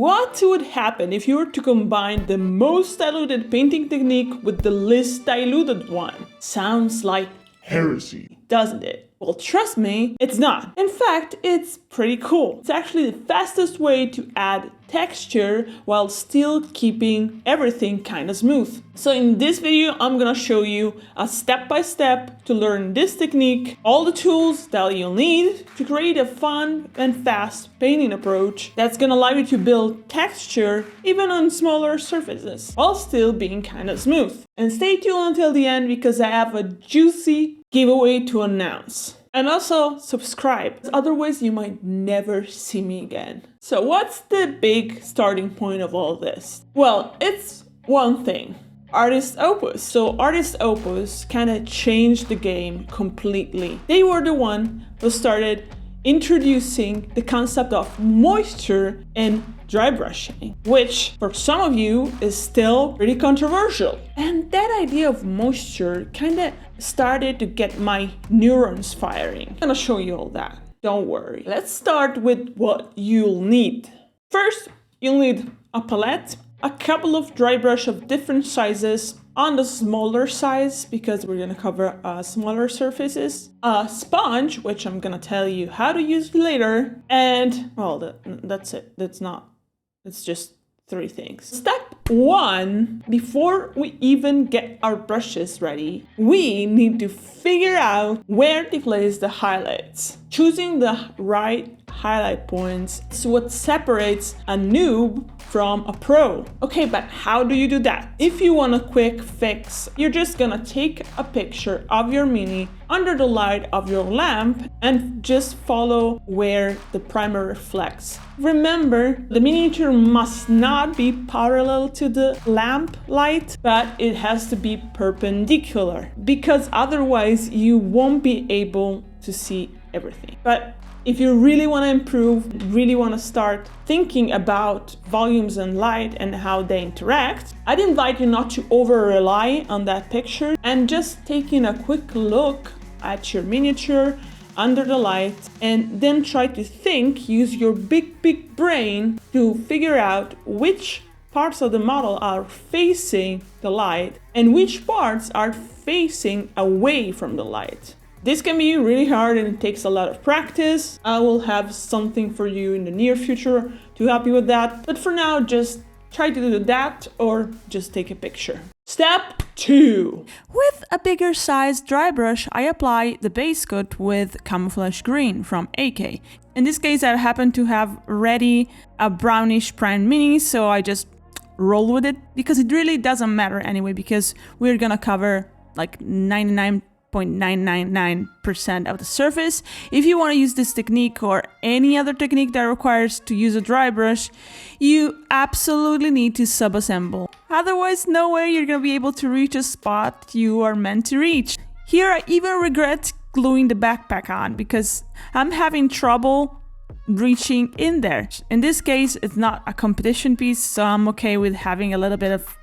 What would happen if you were to combine the most diluted painting technique with the least diluted one? Sounds like heresy, doesn't it? Well, trust me, it's not. In fact, it's pretty cool. It's actually the fastest way to add texture while still keeping everything kind of smooth. So in this video, I'm gonna show you a step-by-step to learn this technique, all the tools that you'll need to create a fun and fast painting approach that's gonna allow you to build texture even on smaller surfaces while still being kind of smooth. And stay tuned until the end because I have a juicy giveaway to announce. And also subscribe, otherwise you might never see me again. So what's the big starting point of all this? Well, it's one thing. Artist Opus. So Artist Opus kind of changed the game completely. They were the one who started introducing the concept of moisture in dry brushing, which for some of you is still pretty controversial. And that idea of moisture kind of started to get my neurons firing. I'm gonna show you all that. Don't worry. Let's start with what you'll need. First, you'll need a palette, a couple of dry brush of different sizes on the smaller size because we're gonna cover smaller surfaces, a sponge, which I'm gonna tell you how to use later, and well, that's it. It's just 3 things. Step 1, before we even get our brushes ready, we need to figure out where to place the highlights. Choosing the right highlight points is what separates a noob from a pro. Okay, but how do you do that? If you want a quick fix, you're just gonna take a picture of your mini under the light of your lamp and just follow where the primer reflects. Remember, the miniature must not be parallel to the lamp light, but it has to be perpendicular because otherwise you won't be able to see everything. But if you really want to improve, really want to start thinking about volumes and light and how they interact, I'd invite you not to over-rely on that picture and just taking a quick look at your miniature under the light and then try to think, use your big brain to figure out which parts of the model are facing the light and which parts are facing away from the light. This can be really hard and it takes a lot of practice. I will have something for you in the near future to help you with that. But for now, just try to do that or just take a picture. Step 2. With a bigger size dry brush, I apply the base coat with Camouflage Green from AK. In this case, I happen to have ready a brownish prime mini, so I just roll with it because it really doesn't matter anyway because we're gonna cover like 99.999% of the surface. If you want to use this technique or any other technique that requires to use a dry brush, you absolutely need to sub-assemble. Otherwise, no way you're going to be able to reach a spot you are meant to reach. Here, I even regret gluing the backpack on because I'm having trouble reaching in there. In this case, it's not a competition piece, so I'm okay with having a little bit of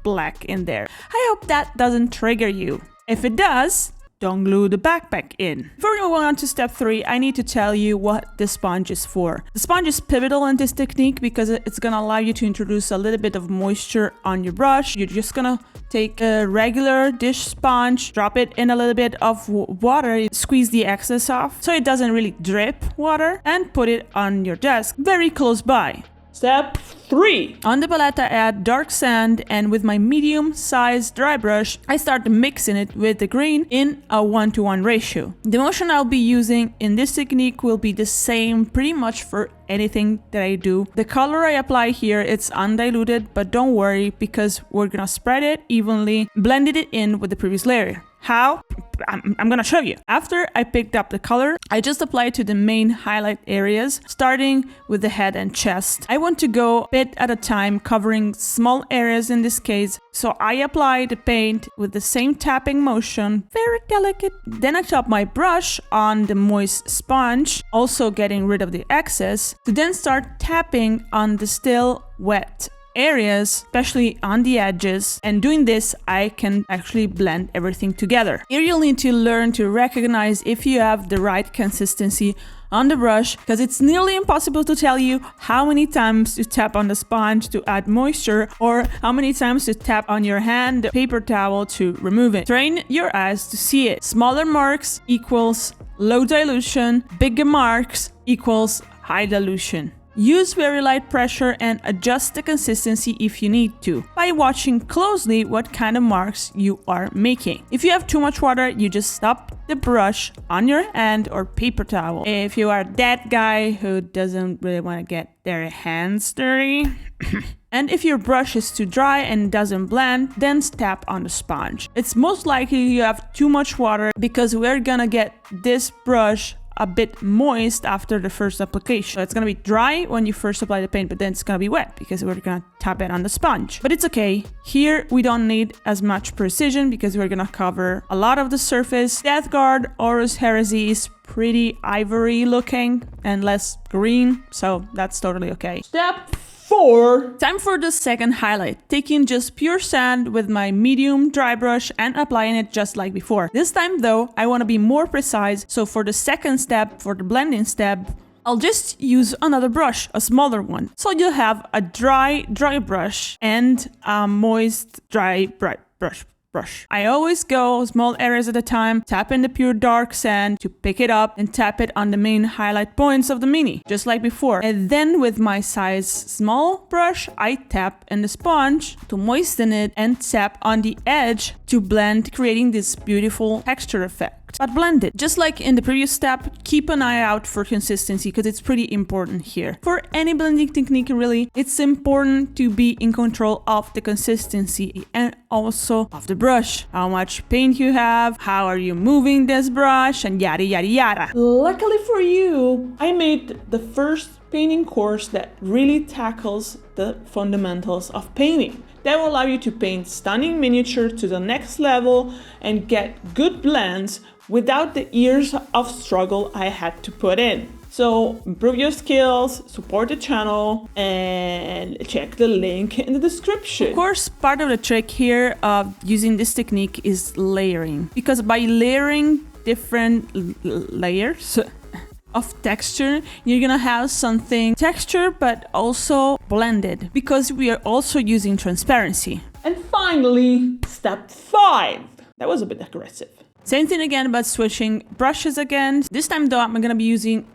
black in there. I hope that doesn't trigger you. If it does, don't glue the backpack in. Before we move on to step 3, I need to tell you what the sponge is for. The sponge is pivotal in this technique because it's gonna allow you to introduce a little bit of moisture on your brush. You're just gonna take a regular dish sponge, drop it in a little bit of water, squeeze the excess off so it doesn't really drip water, and put it on your desk very close by. Step 3. On the palette, I add dark sand, and with my medium-sized dry brush, I start mixing it with the green in a 1:1 ratio. The motion I'll be using in this technique will be the same pretty much for anything that I do. The color I apply here, it's undiluted, but don't worry because we're gonna spread it evenly, blended it in with the previous layer. How? I'm gonna show you. After I picked up the color, I just apply it to the main highlight areas, starting with the head and chest. I want to go a bit at a time, covering small areas in this case, so I apply the paint with the same tapping motion, very delicate. Then I top my brush on the moist sponge, also getting rid of the excess, to then start tapping on the still wet areas, especially on the edges. And doing this, I can actually blend everything together. Here you'll need to learn to recognize if you have the right consistency on the brush, because it's nearly impossible to tell you how many times to tap on the sponge to add moisture or how many times to tap on your hand, the paper towel to remove it. Train your eyes to see it. Smaller marks equals low dilution, bigger marks equals high dilution. Use very light pressure and adjust the consistency if you need to by watching closely what kind of marks you are making. If you have too much water, you just stop the brush on your hand or paper towel. If you are that guy who doesn't really want to get their hands dirty, and if your brush is too dry and doesn't blend, then tap on the sponge. It's most likely you have too much water because we're gonna get this brush a bit moist after the first application. So it's gonna be dry when you first apply the paint, but then it's gonna be wet because we're gonna tap it on the sponge. But it's okay. Here we don't need as much precision because we're gonna cover a lot of the surface. Death Guard Horus Heresy is pretty ivory looking and less green, so that's totally okay. Step 4. Time for the second highlight, taking just pure sand with my medium dry brush and applying it just like before. This time though, I want to be more precise, so for the second step, for the blending step, I'll just use another brush, a smaller one. So you'll have a dry brush and a moist dry brush. I always go small areas at a time, tap in the pure dark sand to pick it up and tap it on the main highlight points of the mini, just like before. And then with my size small brush, I tap in the sponge to moisten it and tap on the edge to blend, creating this beautiful texture effect. But blend it. Just like in the previous step, keep an eye out for consistency because it's pretty important here. For any blending technique really, it's important to be in control of the consistency and also of the brush. How much paint you have, how are you moving this brush, and yada yada yada. Luckily for you, I made the first painting course that really tackles the fundamentals of painting. That will allow you to paint stunning miniature to the next level and get good blends without the years of struggle I had to put in. So improve your skills, support the channel, and check the link in the description. Of course, part of the trick here of using this technique is layering, because by layering different layers of texture, you're gonna have something texture but also blended, because we are also using transparency. And finally, step 5. That was a bit aggressive. Same thing again, but switching brushes again. This time though, I'm gonna be using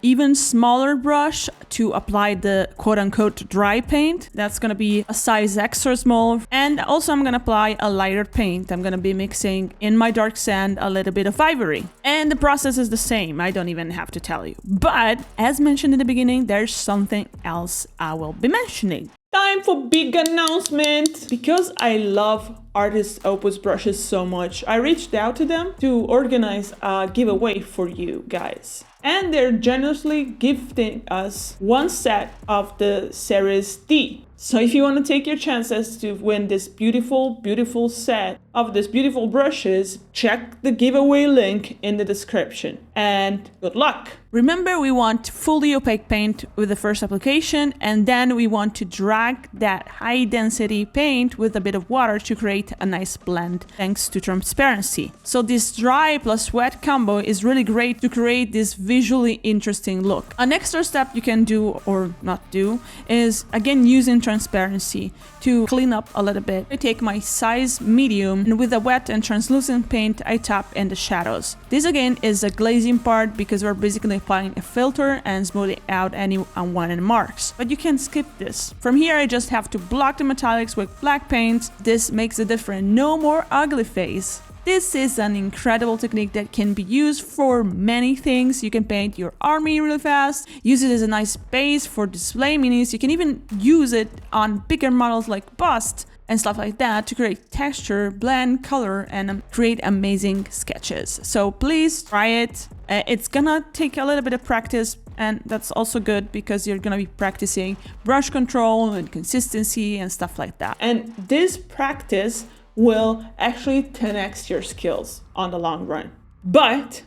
even smaller brush to apply the quote-unquote dry paint. That's gonna be a size extra small. And also I'm gonna apply a lighter paint. I'm gonna be mixing in my dark sand a little bit of ivory. And the process is the same, I don't even have to tell you. But as mentioned in the beginning, there's something else I will be mentioning. Time for big announcement! Because I love Artist Opus brushes so much, I reached out to them to organize a giveaway for you guys. And they're generously gifting us one set of the Series D. So if you want to take your chances to win this beautiful, beautiful set of these beautiful brushes, check the giveaway link in the description. And good luck! Remember, we want fully opaque paint with the first application, and then we want to drag that high density paint with a bit of water to create a nice blend thanks to transparency. So this dry plus wet combo is really great to create this visually interesting look. An extra step you can do or not do is again using transparency to clean up a little bit. I take my size medium and with a wet and translucent paint I tap in the shadows. This again is a glazing part because we're basically applying a filter and smoothing out any unwanted marks. But you can skip this. From here I just have to block the metallics with black paint. This makes a difference. No more ugly face. This is an incredible technique that can be used for many things. You can paint your army really fast, use it as a nice base for display minis. You can even use it on bigger models like bust and stuff like that to create texture, blend, color, and create amazing sketches. So please try it. It's gonna take a little bit of practice, and that's also good because you're gonna be practicing brush control and consistency and stuff like that. And this practice will actually 10x your skills on the long run. But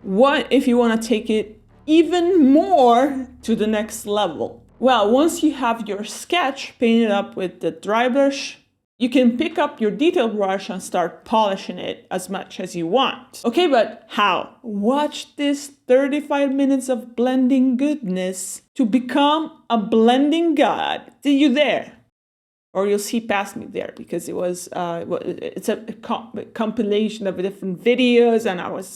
what if you want to take it even more to the next level? Well, once you have your sketch painted up with the dry brush, you can pick up your detail brush and start polishing it as much as you want. Okay, but how? Watch this 35 minutes of blending goodness to become a blending god. See you there. Or you'll see past me there, because it's a compilation of different videos, and I was